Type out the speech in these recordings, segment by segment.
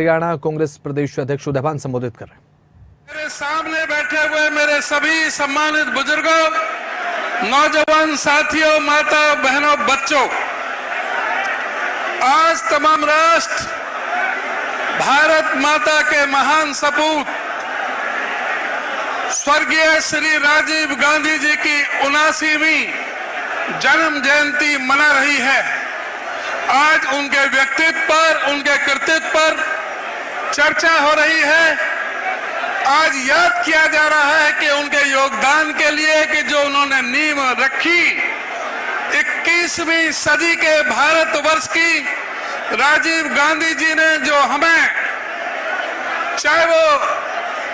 हरियाणा कांग्रेस प्रदेश अध्यक्ष उदयभान संबोधित कर रहे हैं। मेरे सामने बैठे हुए मेरे सभी सम्मानित बुजुर्गों, नौजवान साथियों, माता बहनों, बच्चों, आज तमाम राष्ट्र भारत माता के महान सपूत स्वर्गीय श्री राजीव गांधी जी की 79वीं जन्म जयंती मना रही है। आज उनके व्यक्तित्व पर, उनके कृतित्व पर चर्चा हो रही है। आज याद किया जा रहा है कि उनके योगदान के लिए कि जो उन्होंने नींव रखी 21वीं सदी के भारतवर्ष की, राजीव गांधी जी ने जो हमें, चाहे वो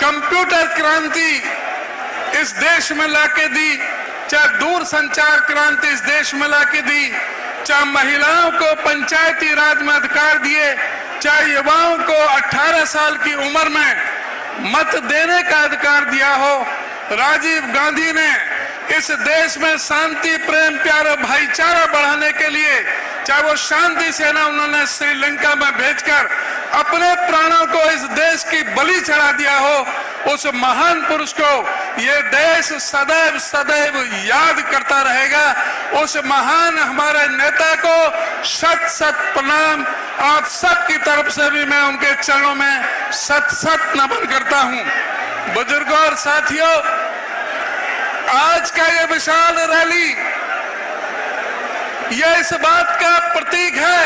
कंप्यूटर क्रांति इस देश में लाके दी, चाहे दूर संचार क्रांति इस देश में लाके दी, चाहे महिलाओं को पंचायती राज में अधिकार दिए, चाहे युवाओं को 18 साल की उम्र में मत देने का अधिकार दिया हो, राजीव गांधी ने इस देश में शांति, प्रेम, प्यार और भाईचारा बढ़ाने के लिए, चाहे वो शांति सेना उन्होंने श्रीलंका में भेजकर अपने प्राणों को इस देश की बलि चढ़ा दिया हो, उस महान पुरुष को ये देश सदैव सदैव याद करता रहेगा। उस महान हमारे नेता को शत शत प्रणाम। आप सबकी तरफ से भी मैं उनके चरणों में शत शत नमन करता हूं। बुजुर्गों और साथियों, आज का ये विशाल रैली यह इस बात का प्रतीक है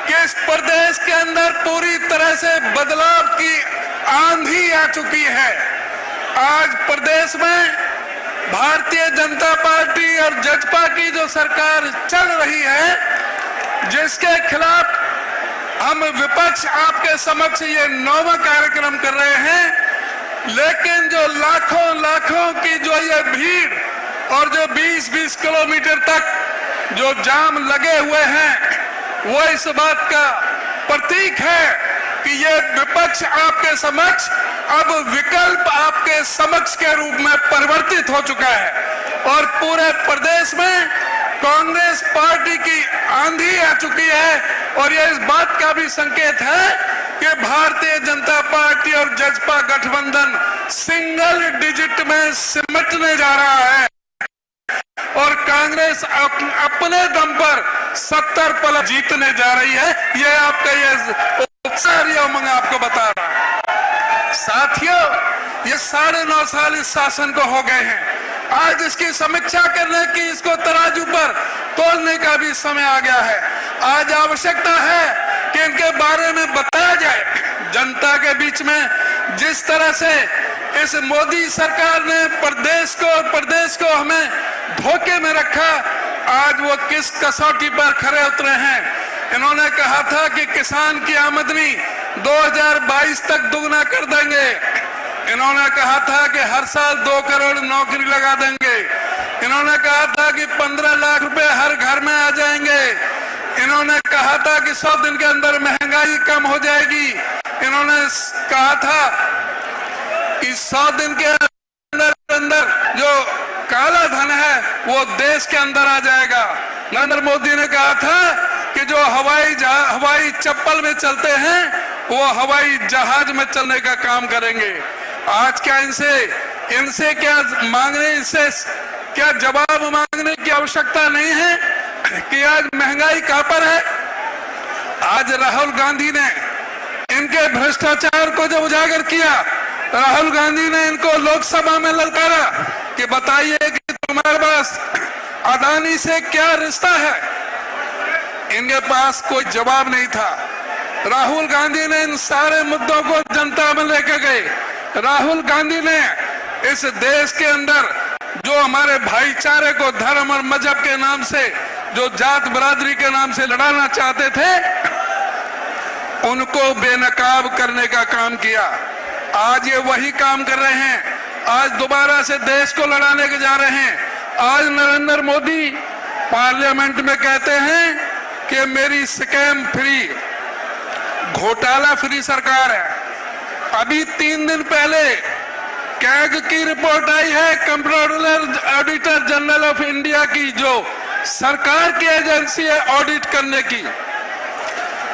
कि इस प्रदेश के अंदर पूरी तरह से बदलाव की आंधी आ चुकी है। आज प्रदेश में भारतीय जनता पार्टी और जजपा की जो सरकार चल रही है, जिसके खिलाफ हम विपक्ष आपके समक्ष ये 9वां कार्यक्रम कर रहे हैं, लेकिन जो लाखों लाखों की जो ये भीड़ और जो 20-20 किलोमीटर तक जो जाम लगे हुए हैं, वो इस बात का प्रतीक है कि ये विपक्ष आपके समक्ष अब विकल्प आपके समक्ष के रूप में परिवर्तित हो चुका है और पूरे प्रदेश में कांग्रेस पार्टी की आंधी आ चुकी है। और यह इस बात का भी संकेत है कि भारतीय जनता पार्टी और जजपा गठबंधन सिंगल डिजिट में सिमटने जा रहा है और कांग्रेस अपने दम पर 70 प्लस जीतने जा रही है। यह आपका ये मैं आपको बता रहा हूं। साथियों, ये 9.5 साल इस शासन को हो गए हैं। आज इसकी समीक्षा करने की, इसको तराजू पर तोलने का भी समय आ गया है। आज आवश्यकता है कि इनके बारे में बताया जाए जनता के बीच में। जिस तरह से इस मोदी सरकार ने प्रदेश को हमें धोखे में रखा, आज वो किस कसौटी पर खरे उतरे हैं। इन्होंने कहा था कि किसान की आमदनी 2022 तक दुगना कर देंगे। इन्होंने कहा था कि हर साल 2 करोड़ नौकरी लगा देंगे। इन्होंने कहा था कि 15 लाख रुपए हर घर में आ जाएंगे। इन्होंने कहा था कि 100 दिन के अंदर महंगाई कम हो जाएगी। इन्होंने कहा था कि 100 दिन के अंदर जो काला धन है वो देश के अंदर आ जाएगा। नरेंद्र मोदी ने कहा था कि जो हवाई चप्पल में चलते हैं वो हवाई जहाज में चलने का काम करेंगे। आज क्या इनसे क्या मांगने, इनसे क्या जवाब मांगने की आवश्यकता नहीं है कि आज महंगाई कहां पर है। आज राहुल गांधी ने इनके भ्रष्टाचार को जब उजागर किया, राहुल गांधी ने इनको लोकसभा में ललकारा कि बताइए कि तुम्हारे पास अदानी से क्या रिश्ता है। इनके पास कोई जवाब नहीं था। राहुल गांधी ने इन सारे मुद्दों को जनता में लेकर गए। राहुल गांधी ने इस देश के अंदर जो हमारे भाईचारे को धर्म और मजहब के नाम से, जो जात बरादरी के नाम से लड़ाना चाहते थे, उनको बेनकाब करने का काम किया। आज ये वही काम कर रहे हैं। आज दोबारा से देश को लड़ाने के जा रहे हैं। आज नरेंद्र मोदी पार्लियामेंट में कहते हैं कि मेरी स्कैम फ्री, घोटाला फ्री सरकार है। अभी 3 दिन पहले कैग की रिपोर्ट आई है, controller auditor general of India की, जो सरकार की एजेंसी है ऑडिट करने की।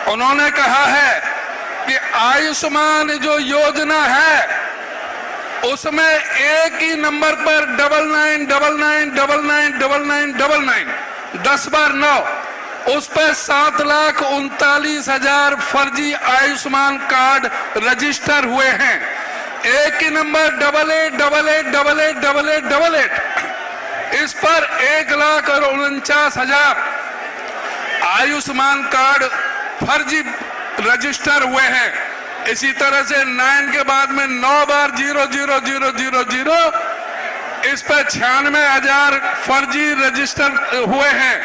उन्होंने कहा है आयुष्मान जो योजना है उसमें एक ही नंबर पर 9999999999 10 बार 9, उस पर 7,39,000 फर्जी आयुष्मान कार्ड रजिस्टर हुए हैं। एक ही नंबर 88888888, इस पर 1,49,000 आयुष्मान कार्ड फर्जी रजिस्टर हुए हैं। इसी तरह से 9 के बाद में 9 बार 00000, इस पर 96,000 फर्जी रजिस्टर हुए हैं।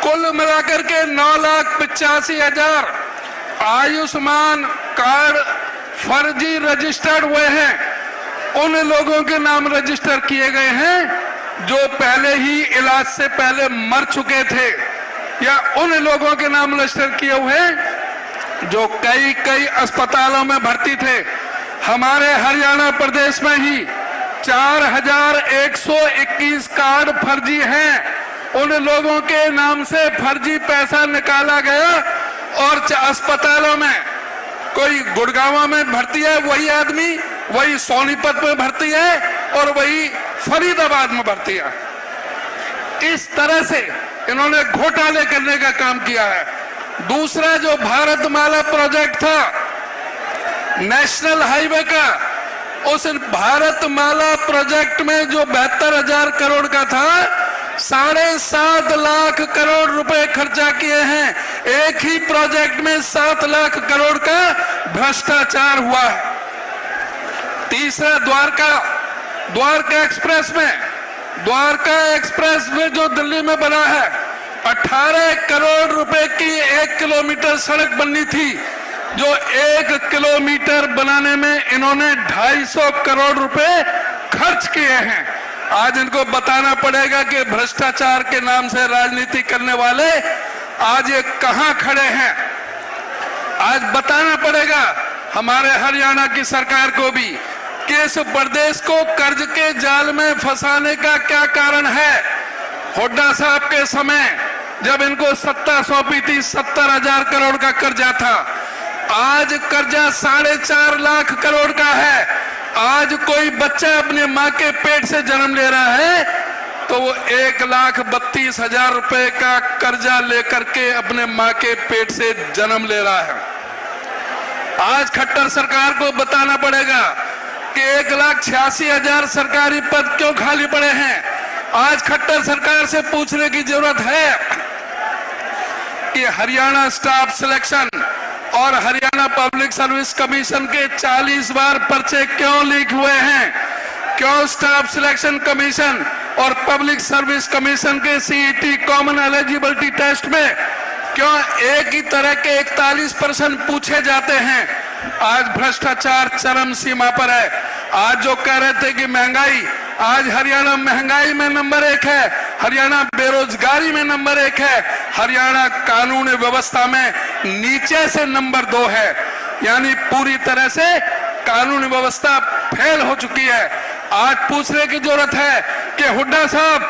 कुल मिलाकर के 9,85,000 आयुष्मान कार्ड फर्जी रजिस्टर्ड हुए हैं। उन लोगों के नाम रजिस्टर किए गए हैं जो पहले ही इलाज से पहले मर चुके थे, या उन लोगों के नाम रजिस्टर किए हुए हैं जो कई अस्पतालों में भर्ती थे। हमारे हरियाणा प्रदेश में ही 4,121 कार्ड फर्जी हैं। उन लोगों के नाम से फर्जी पैसा निकाला गया और अस्पतालों में कोई गुड़गांव में भर्ती है वही आदमी, वही सोनीपत में भर्ती है और वही फरीदाबाद में भर्ती है। इस तरह से इन्होंने घोटाले करने का काम किया है। दूसरा जो भारतमाला प्रोजेक्ट था नेशनल हाईवे का, उस भारतमाला प्रोजेक्ट में जो 72,000 करोड़ का था, 7.5 लाख करोड़ रुपए खर्चा किए हैं। एक ही प्रोजेक्ट में 7 लाख करोड़ का भ्रष्टाचार हुआ है। तीसरा द्वारका एक्सप्रेस में जो दिल्ली में बना है, 18 करोड़ रुपए की 1 किलोमीटर सड़क बननी थी, जो 1 किलोमीटर बनाने में इन्होंने 250 करोड़ रुपए खर्च किए हैं। आज इनको बताना पड़ेगा कि भ्रष्टाचार के नाम से राजनीति करने वाले आज ये कहां खड़े हैं। आज बताना पड़ेगा हमारे हरियाणा की सरकार को भी कि इस प्रदेश को कर्ज के जाल में फंसाने का क्या कारण है। हुड्डा साहब के समय जब इनको सत्ता सौंपी थी 70,000 करोड़ का कर्जा था, आज कर्जा 4.5 लाख करोड़ का है। आज कोई बच्चा अपने माँ के पेट से जन्म ले रहा है तो वो 1,32,000 रुपए का कर्जा लेकर के अपने माँ के पेट से जन्म ले रहा है। आज खट्टर सरकार को बताना पड़ेगा कि 1,86,000 सरकारी पद क्यों खाली पड़े हैं। आज खट्टर सरकार से पूछने की जरूरत है कि हरियाणा स्टाफ सिलेक्शन और हरियाणा पब्लिक सर्विस कमीशन के 40 बार पर्चे क्यों लीक हुए हैं। क्यों स्टाफ सिलेक्शन कमीशन और पब्लिक सर्विस कमीशन के सीईटी कॉमन एलिजिबिलिटी टेस्ट में क्यों एक ही तरह के 41% पूछे जाते हैं। आज भ्रष्टाचार चरम सीमा पर है। आज जो कह रहे थे कि महंगाई, आज हरियाणा महंगाई में नंबर 1 है, हरियाणा बेरोजगारी में नंबर 1 है, हरियाणा कानून व्यवस्था में नीचे से नंबर 2 है। यानी पूरी तरह से कानून व्यवस्था फेल हो चुकी है। आज पूछने की जरूरत है कि हुड्डा साहब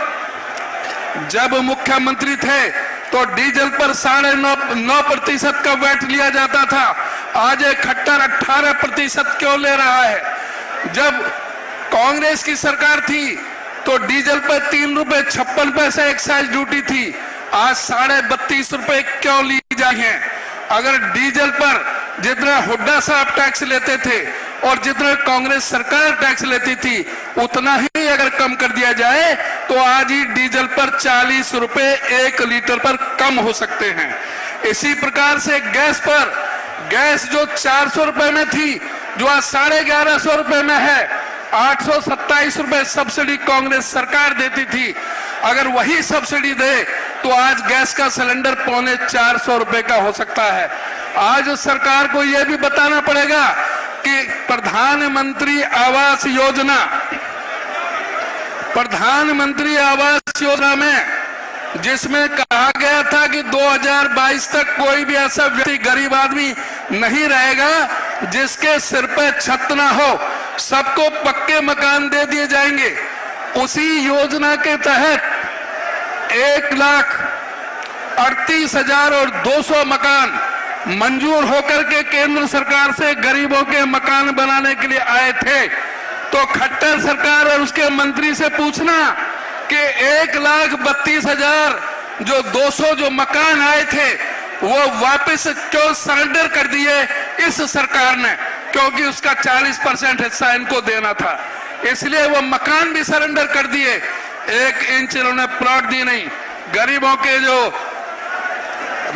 जब मुख्यमंत्री थे तो डीजल पर 9.5% का वैट लिया जाता था, आज एक खट्टर 18% क्यों ले रहा है। जब कांग्रेस की सरकार थी तो डीजल पर 3 रुपए 56 पैसे एक्साइज ड्यूटी थी, आज 32.5 रुपए क्यों ली जाए हैं। अगर डीजल पर जितना हुड्डा साहब टैक्स लेते थे और जितना कांग्रेस सरकार टैक्स लेती थी उतना ही अगर कम कर दिया जाए तो आज ही डीजल पर 40 रुपए 1 लीटर पर कम हो सकते हैं। इसी प्रकार से गैस जो 400 रुपए में थी, जो आज 1150 रुपए में है, 827 रुपए सब्सिडी कांग्रेस सरकार देती थी। अगर वही सब्सिडी दे तो आज गैस का सिलेंडर 450 रुपए का हो सकता है। आज उस सरकार को यह भी बताना पड़ेगा कि प्रधानमंत्री आवास योजना में जिसमें कहा गया था कि 2022 तक कोई भी ऐसा व्यक्ति गरीब आदमी नहीं रहेगा जिसके सिर पे छत ना हो, सबको पक्के मकान दे दिए जाएंगे। उसी योजना के तहत 1,38,200 मकान मंजूर होकर के केंद्र सरकार से गरीबों के मकान बनाने के लिए आए थे, तो खट्टर सरकार और उसके मंत्री से पूछना कि 1,32,000 जो 200 जो मकान आए थे वो वापस क्यों सरेंडर कर दिए इस सरकार ने, क्योंकि उसका 40% हिस्सा इनको देना था, इसलिए वो मकान भी सरेंडर कर दिए। 1 इंच इन्होंने प्लॉट दी नहीं। गरीबों के जो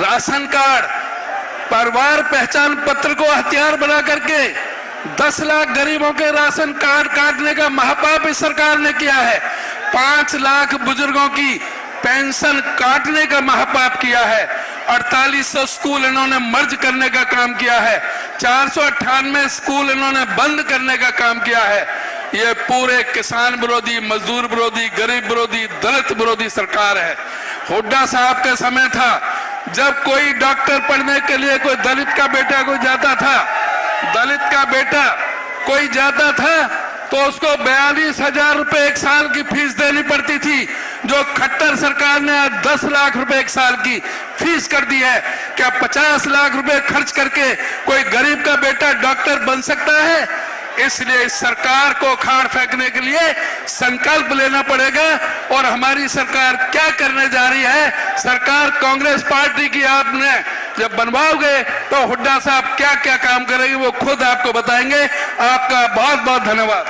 राशन कार्ड, परिवार पहचान पत्र को हथियार बना करके 10 लाख गरीबों के राशन कार्ड काटने का महापाप इस सरकार ने किया है। 5 लाख बुजुर्गों की पेंशन काटने का महापाप किया है। 4800 स्कूल इन्होंने मर्ज करने का काम किया है। 498 स्कूल इन्होंने बंद करने का काम किया है। ये पूरे किसान विरोधी, मजदूर विरोधी, गरीब विरोधी, दलित विरोधी सरकार है। हुड्डा साहब का समय था जब कोई डॉक्टर पढ़ने के लिए कोई दलित का बेटा कोई जाता था, तो उसको 42,000 रुपए 1 साल की फीस देनी पड़ती थी, जो खट्टर सरकार ने आज 10 लाख रुपए 1 साल की फीस कर दी है। क्या 50 लाख रुपए खर्च करके कोई गरीब का बेटा डॉक्टर बन सकता है? इसलिए इस सरकार को खाड़ फेंकने के लिए संकल्प लेना पड़ेगा। और हमारी सरकार क्या करने जा रही है, सरकार कांग्रेस पार्टी की आपने जब बनवाओगे तो हुड्डा साहब क्या क्या काम करेंगे वो खुद आपको बताएंगे। आपका बहुत बहुत धन्यवाद।